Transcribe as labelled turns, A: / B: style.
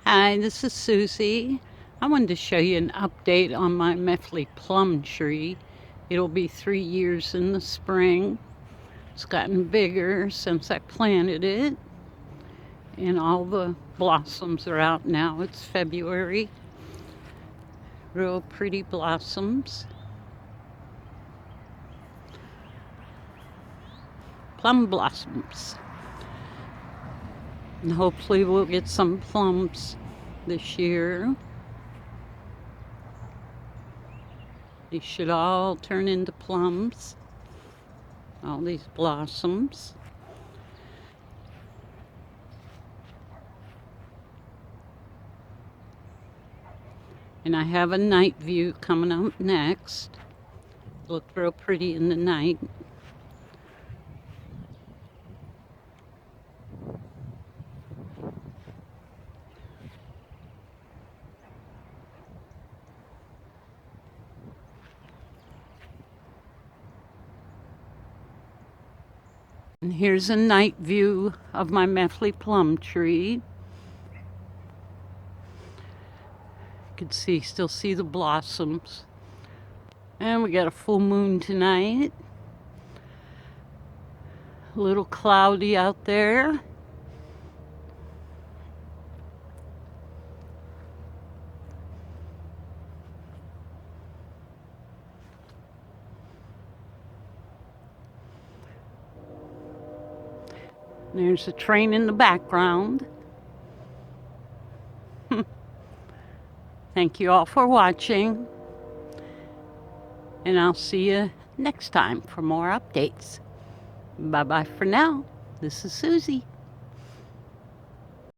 A: Hi, this is Susie. I wanted to show you an update on my Methley plum tree. It'll be 3 years in the spring. It's gotten bigger since I planted it, and all the blossoms are out now. It's February. Real pretty blossoms. Plum blossoms. And hopefully we'll get some plums this year. They should all turn into plums. All these blossoms. And I have a night view coming up next. Look real pretty in the night. And here's a night view of my Methley plum tree. You can still see the blossoms. And we got a full moon tonight. A little cloudy out there. There's a train in the background. Thank you all for watching. And I'll see you next time for more updates. Bye-bye for now. This is Susie.